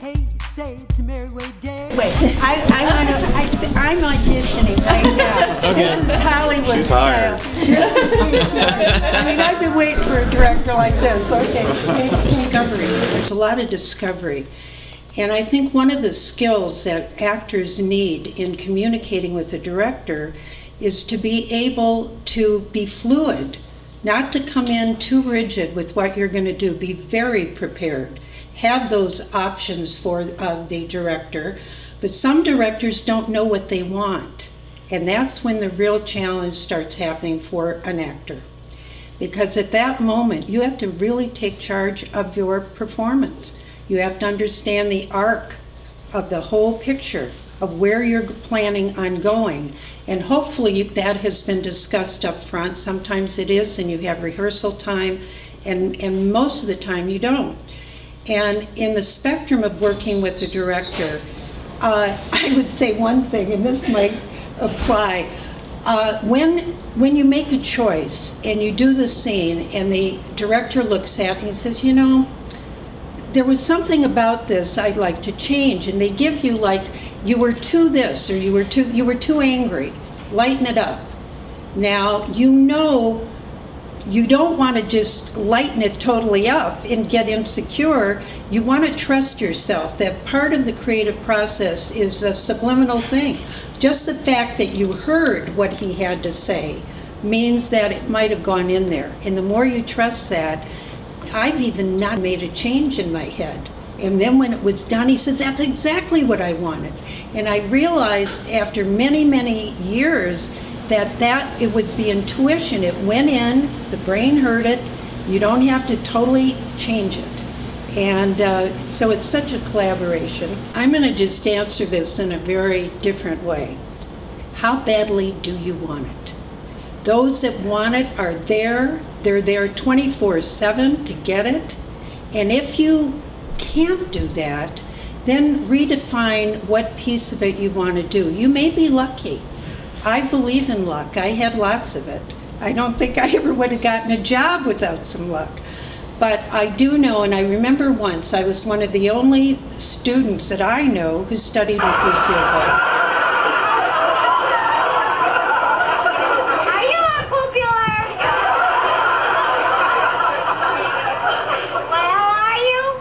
Hey, say it's a merry way day. Wait, I'm auditioning right now. Okay. This is Hollywood She's style. I mean, I've been waiting for a director like this. Okay. Discovery. There's a lot of discovery. And I think one of the skills that actors need in communicating with a director is to be able to be fluid, not to come in too rigid with what you're going to do. Be very prepared. Have those options for the director, but some directors don't know what they want, and that's when the real challenge starts happening for an actor, because at that moment you have to really take charge of your performance. You have to understand the arc of the whole picture of where you're planning on going, and hopefully that has been discussed up front. Sometimes it is, and you have rehearsal time, and most of the time you don't. And in the spectrum of working with a director, I would say one thing, and this might apply. When you make a choice and you do the scene and the director looks at it and says, you know, there was something about this I'd like to change, and they give you like, you were too this, or you were too angry, lighten it up. Now, you know, you don't want to just lighten it totally up and get insecure. You want to trust yourself. That part of the creative process is a subliminal thing. Just the fact that you heard what he had to say means that it might have gone in there. And the more you trust that, I've even not made a change in my head. And then when it was done, he says, that's exactly what I wanted. And I realized after many, many years that it was the intuition. It went in, the brain heard it. You don't have to totally change it. And so it's such a collaboration. I'm going to just answer this in a very different way. How badly do you want it? Those that want it are there. They're there 24/7 to get it. And if you can't do that, then redefine what piece of it you want to do. You may be lucky. I believe in luck. I had lots of it. I don't think I ever would have gotten a job without some luck. But I do know, and I remember once, I was one of the only students that I know who studied with Lucille Ball. Are you unpopular? Well, are you?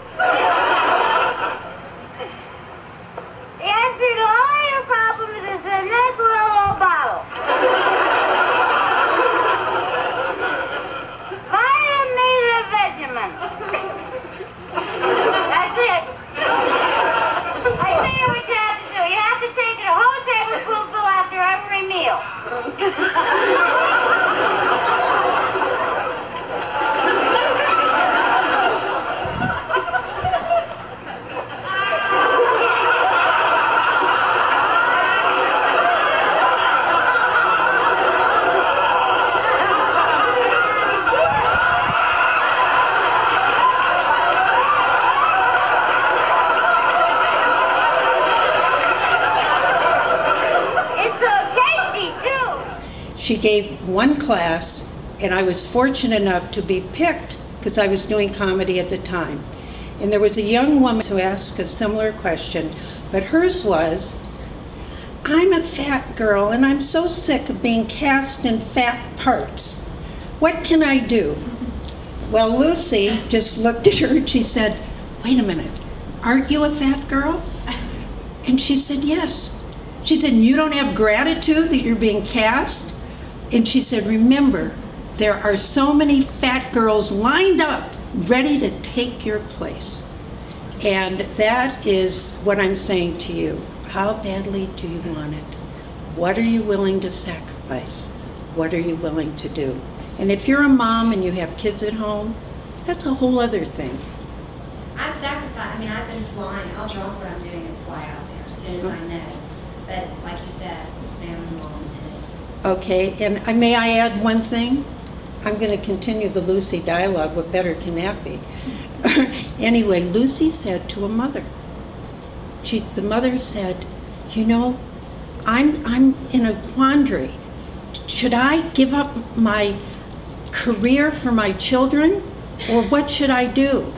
The answer to all your problems is in this little old bottle. Vitamin. That's it. I tell you what you have to do. You have to take it a whole tablespoonful after every meal. She gave one class, and I was fortunate enough to be picked because I was doing comedy at the time. And there was a young woman who asked a similar question, but hers was, I'm a fat girl and I'm so sick of being cast in fat parts. What can I do? Well, Lucy just looked at her and she said, wait a minute, aren't you a fat girl? And she said, yes. She said, you don't have gratitude that you're being cast? And she said, remember, there are so many fat girls lined up, ready to take your place. And that is what I'm saying to you. How badly do you want it? What are you willing to sacrifice? What are you willing to do? And if you're a mom and you have kids at home, that's a whole other thing. I've sacrificed. I mean, I've been flying. I'll drop what I'm doing and fly out there as soon as I know. But like you said, family mom is. Okay, and may I add one thing? I'm going to continue the Lucy dialogue. What better can that be? Anyway, Lucy said to a mother. The mother said, you know, I'm in a quandary. Should I give up my career for my children, or what should I do?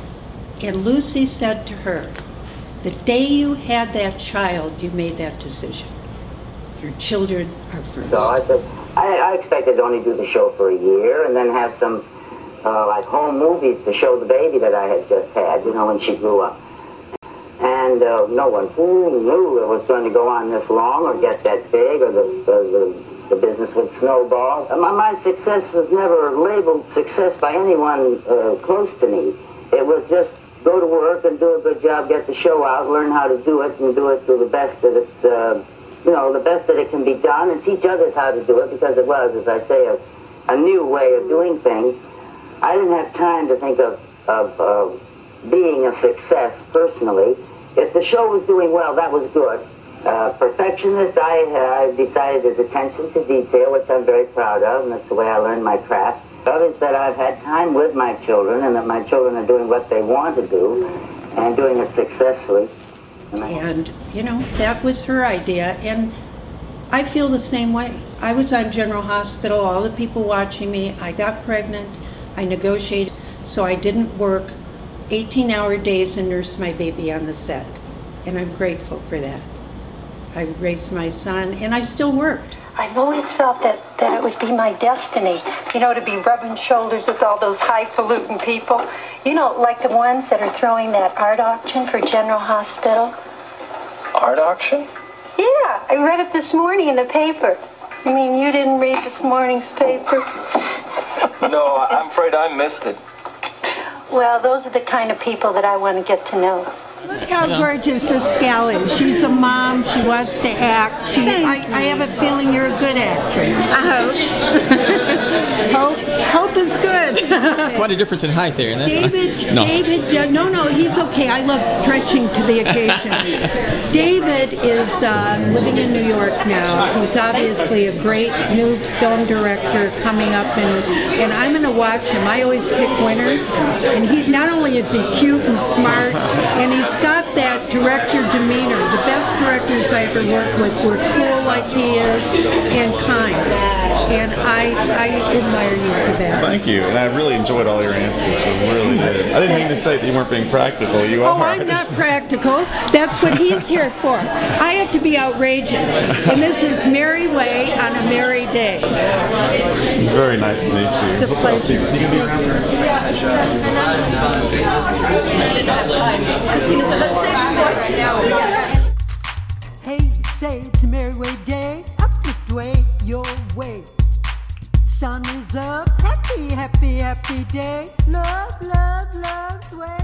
And Lucy said to her, The day you had that child, you made that decision. Your children are first. So I said, I expected to only do the show for a year and then have some like home movies to show the baby that I had just had, you know, when she grew up. And no one knew it was going to go on this long or get that big or the business would snowball. My success was never labeled success by anyone close to me. It was just go to work and do a good job, get the show out, learn how to do it, and do it to the best that it's, you know, the best that it can be done, and teach others how to do it, because it was, as I say, a new way of doing things. I didn't have time to think of being a success personally. If the show was doing well, that was good. Perfectionist, I decided there's attention to detail, which I'm very proud of, and that's the way I learned my craft. Others that I've had time with my children, and that my children are doing what they want to do, and doing it successfully. And, you know, that was her idea, and I feel the same way. I was on General Hospital, all the people watching me, I got pregnant, I negotiated, so I didn't work 18-hour days and nurse my baby on the set, and I'm grateful for that. I raised my son, and I still worked. I've always felt that it would be my destiny, you know, to be rubbing shoulders with all those highfalutin people. You know, like the ones that are throwing that art auction for General Hospital. Art auction? Yeah, I read it this morning in the paper. I mean, you didn't read this morning's paper? No, I'm afraid I missed it. Well, those are the kind of people that I want to get to know. Look how gorgeous this gal is. She's a mom. She wants to act. I have a feeling you're a good actress. I hope. Hope is good. Quite a difference in height there. David, no, he's okay. I love stretching to the occasion. David is living in New York now. He's obviously a great new film director coming up, and I'm going to watch him. I always pick winners, and he not only is he cute and smart, and he's got that director demeanor. The best directors I ever worked with were cool like he is and kind, and I admire you for that. Thank you, and I really enjoyed all your answers. I really did. I didn't mean to say that you weren't being practical. You are. Oh, I'm not practical. That's what he's here for. I have to be outrageous, and this is Merrie Way on a merry day. It's very nice to meet you. It's a pleasure. You can be around Hey, say it's a Merrie Way day, up the way, your way. Sun is up, happy, happy, happy day. Love, love, love's way.